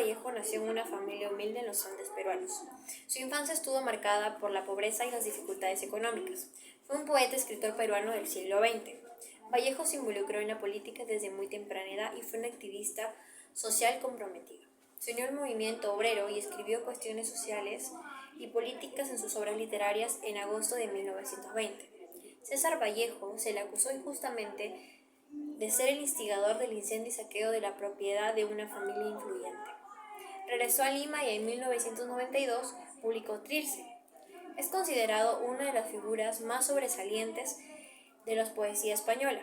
Vallejo nació en una familia humilde en los Andes peruanos. Su infancia estuvo marcada por la pobreza y las dificultades económicas. Fue un poeta y escritor peruano del siglo XX. Vallejo se involucró en la política desde muy temprana edad y fue un activista social comprometido. Se unió al movimiento obrero y escribió cuestiones sociales y políticas en sus obras literarias en agosto de 1920. César Vallejo se le acusó injustamente de ser el instigador del incendio y saqueo de la propiedad de una familia influyente. Regresó a Lima y en 1992 publicó Trilce. Es considerado una de las figuras más sobresalientes de la poesía española.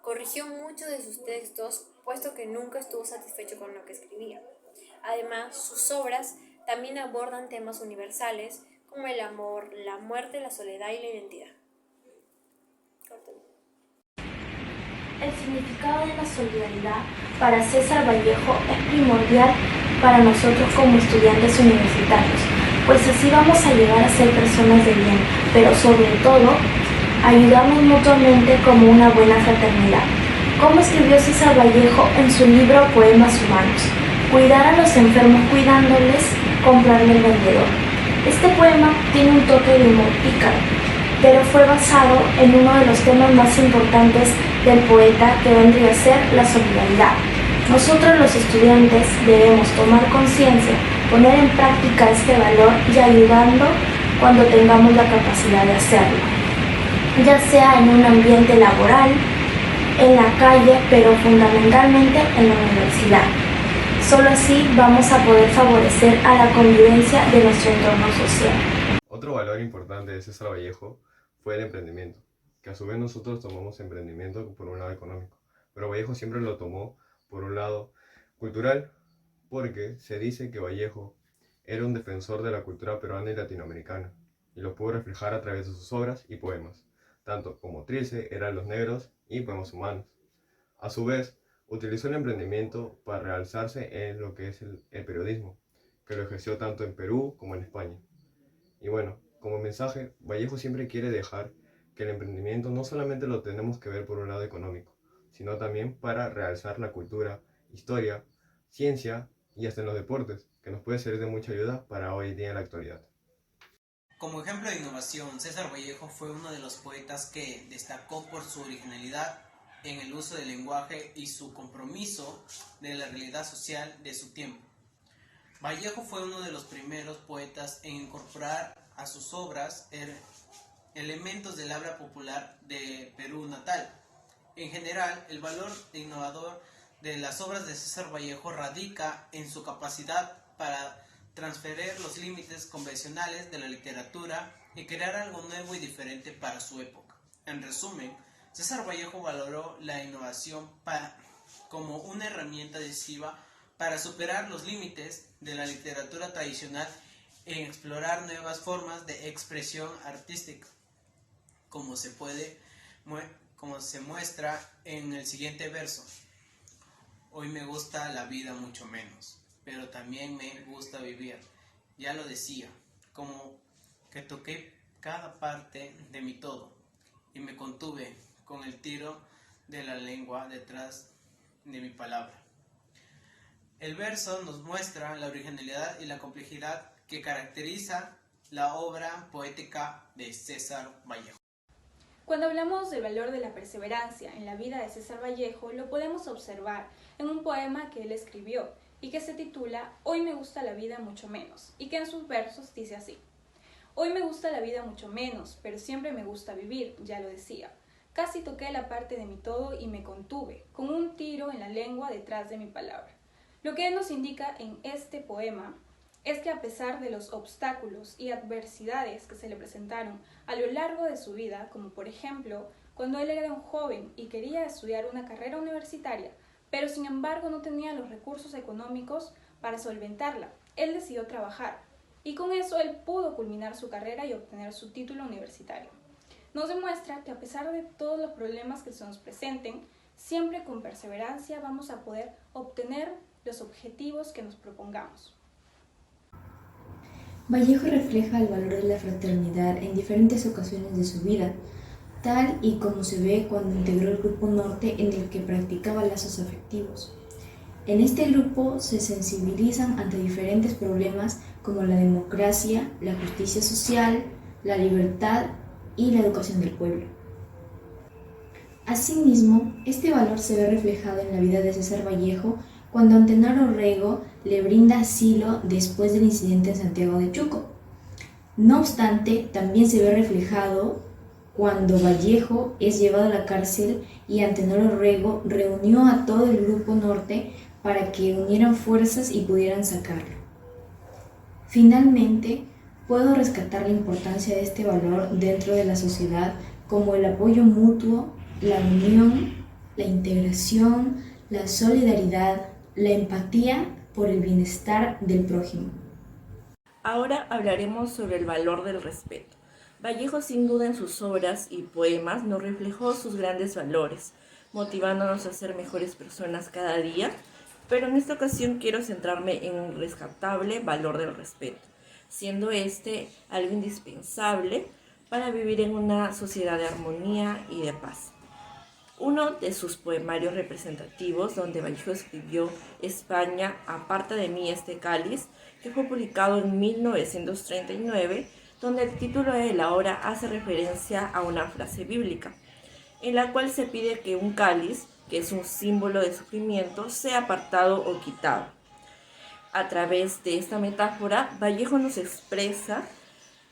Corrigió muchos de sus textos, puesto que nunca estuvo satisfecho con lo que escribía. Además, sus obras también abordan temas universales como el amor, la muerte, la soledad y la identidad. El significado de la solidaridad para César Vallejo es primordial para nosotros como estudiantes universitarios, pues así vamos a llegar a ser personas de bien, pero sobre todo, ayudarnos mutuamente como una buena fraternidad. Como escribió César Vallejo en su libro Poemas Humanos: cuidar a los enfermos cuidándoles, comprarle el vendedor. Este poema tiene un toque de humor pícaro, pero fue basado en uno de los temas más importantes del poeta, que vendría a ser la solidaridad. Nosotros los estudiantes debemos tomar conciencia, poner en práctica este valor y ayudando cuando tengamos la capacidad de hacerlo, ya sea en un ambiente laboral, en la calle, pero fundamentalmente en la universidad. Solo así vamos a poder favorecer a la convivencia de nuestro entorno social. Otro valor importante de César Vallejo fue el emprendimiento, que a su vez nosotros tomamos emprendimiento por un lado económico, pero Vallejo siempre lo tomó por un lado cultural, porque se dice que Vallejo era un defensor de la cultura peruana y latinoamericana, y lo pudo reflejar a través de sus obras y poemas, tanto como Trilce, Eran los Negros y Poemas Humanos. A su vez, utilizó el emprendimiento para realzarse en lo que es el periodismo, que lo ejerció tanto en Perú como en España. Y bueno, como mensaje, Vallejo siempre quiere dejar que el emprendimiento no solamente lo tenemos que ver por un lado económico, sino también para realzar la cultura, historia, ciencia y hasta en los deportes, que nos puede ser de mucha ayuda para hoy día en la actualidad. Como ejemplo de innovación, César Vallejo fue uno de los poetas que destacó por su originalidad en el uso del lenguaje y su compromiso de la realidad social de su tiempo. Vallejo fue uno de los primeros poetas en incorporar a sus obras elementos del habla popular de Perú natal. En general, el valor innovador de las obras de César Vallejo radica en su capacidad para transferir los límites convencionales de la literatura y crear algo nuevo y diferente para su época. En resumen, César Vallejo valoró la innovación como una herramienta decisiva para superar los límites de la literatura tradicional e explorar nuevas formas de expresión artística, como se muestra en el siguiente verso. Hoy me gusta la vida mucho menos, pero también me gusta vivir. Ya lo decía, como que toqué cada parte de mi todo y me contuve con el tiro de la lengua detrás de mi palabra. El verso nos muestra la originalidad y la complejidad que caracteriza la obra poética de César Vallejo. Cuando hablamos del valor de la perseverancia en la vida de César Vallejo, lo podemos observar en un poema que él escribió y que se titula Hoy me gusta la vida mucho menos, y que en sus versos dice así: Hoy me gusta la vida mucho menos, pero siempre me gusta vivir, ya lo decía. Casi toqué la parte de mi todo y me contuve, con un tiro en la lengua detrás de mi palabra. Lo que él nos indica en este poema es que a pesar de los obstáculos y adversidades que se le presentaron a lo largo de su vida, como por ejemplo cuando él era un joven y quería estudiar una carrera universitaria, pero sin embargo no tenía los recursos económicos para solventarla, él decidió trabajar y con eso él pudo culminar su carrera y obtener su título universitario. Nos demuestra que a pesar de todos los problemas que se nos presenten, siempre con perseverancia vamos a poder obtener los objetivos que nos propongamos. Vallejo refleja el valor de la fraternidad en diferentes ocasiones de su vida, tal y como se ve cuando integró el Grupo Norte en el que practicaba lazos afectivos. En este grupo se sensibilizan ante diferentes problemas como la democracia, la justicia social, la libertad y la educación del pueblo. Asimismo, este valor se ve reflejado en la vida de César Vallejo cuando Antenor Orrego le brinda asilo después del incidente en Santiago de Chuco. No obstante, también se ve reflejado cuando Vallejo es llevado a la cárcel y Antenor Orrego reunió a todo el Grupo Norte para que unieran fuerzas y pudieran sacarlo. Finalmente, puedo rescatar la importancia de este valor dentro de la sociedad como el apoyo mutuo, la unión, la integración, la solidaridad, la empatía por el bienestar del prójimo. Ahora hablaremos sobre el valor del respeto. Vallejo, sin duda, en sus obras y poemas nos reflejó sus grandes valores, motivándonos a ser mejores personas cada día, pero en esta ocasión quiero centrarme en un rescatable valor del respeto, siendo este algo indispensable para vivir en una sociedad de armonía y de paz. Uno de sus poemarios representativos, donde Vallejo escribió España, aparta de mí este cáliz, que fue publicado en 1939, donde el título de la obra hace referencia a una frase bíblica, en la cual se pide que un cáliz, que es un símbolo de sufrimiento, sea apartado o quitado. A través de esta metáfora, Vallejo nos expresa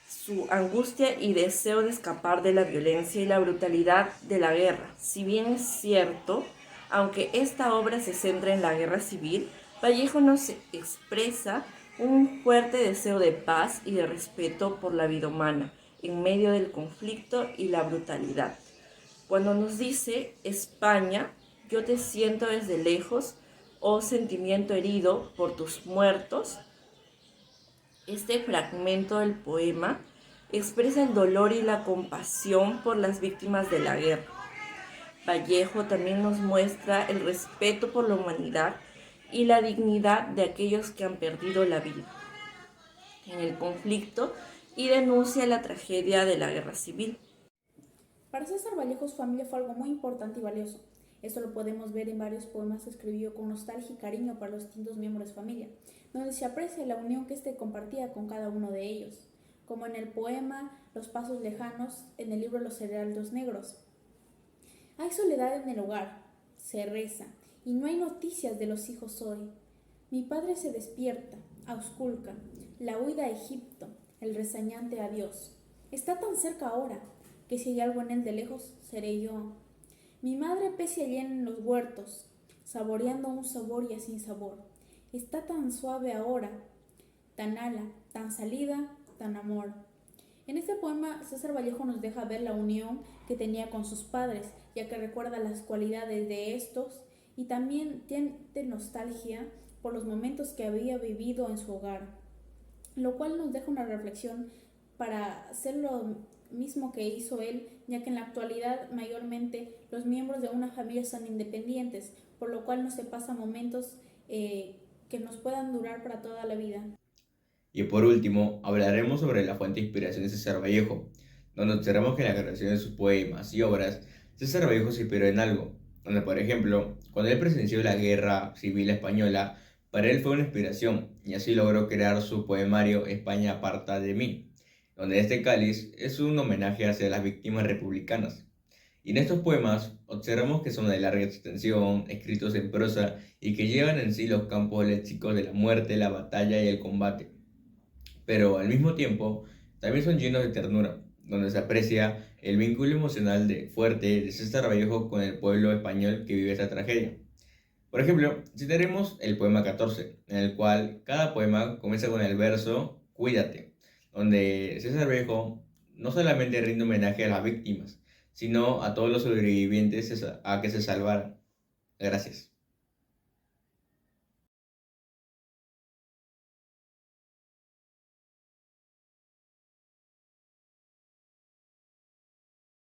su angustia y deseo de escapar de la violencia y la brutalidad de la guerra. Si bien es cierto, aunque esta obra se centra en la guerra civil, Vallejo nos expresa un fuerte deseo de paz y de respeto por la vida humana, en medio del conflicto y la brutalidad. Cuando nos dice, España, yo te siento desde lejos, oh sentimiento herido por tus muertos, este fragmento del poema expresa el dolor y la compasión por las víctimas de la guerra. Vallejo también nos muestra el respeto por la humanidad y la dignidad de aquellos que han perdido la vida en el conflicto y denuncia la tragedia de la guerra civil. Para César Vallejo, su familia fue algo muy importante y valioso. Esto lo podemos ver en varios poemas que escribió con nostalgia y cariño para los distintos miembros de su familia, donde se aprecia la unión que éste compartía con cada uno de ellos, como en el poema Los pasos lejanos, en el libro Los heraldos negros. Hay soledad en el hogar, se reza, y no hay noticias de los hijos hoy. Mi padre se despierta, ausculta, la huida a Egipto, el resañante adiós. Está tan cerca ahora, que si hay algo en él de lejos, seré yo. Mi madre pese allá en los huertos, saboreando un sabor y sin sabor. Está tan suave ahora, tan ala, tan salida, tan amor. En este poema, César Vallejo nos deja ver la unión que tenía con sus padres, ya que recuerda las cualidades de estos y también tiene nostalgia por los momentos que había vivido en su hogar, lo cual nos deja una reflexión para hacer lo mismo que hizo él, ya que en la actualidad mayormente los miembros de una familia son independientes, por lo cual no se pasan momentos que nos puedan durar para toda la vida. Y por último, hablaremos sobre la fuente de inspiración de César Vallejo, donde observamos que en la creación de sus poemas y obras, César Vallejo se inspiró en algo, donde por ejemplo, cuando él presenció la Guerra Civil Española, para él fue una inspiración, y así logró crear su poemario España aparta de mí, donde este cáliz es un homenaje hacia las víctimas republicanas. Y en estos poemas observamos que son de larga extensión, escritos en prosa y que llevan en sí los campos léxicos de la muerte, la batalla y el combate. Pero al mismo tiempo también son llenos de ternura, donde se aprecia el vínculo emocional fuerte de César Vallejo con el pueblo español que vive esta tragedia. Por ejemplo, citaremos el poema 14, en el cual cada poema comienza con el verso Cuídate, donde César Vallejo no solamente rinde homenaje a las víctimas, sino a todos los sobrevivientes a que se salvaran. Gracias.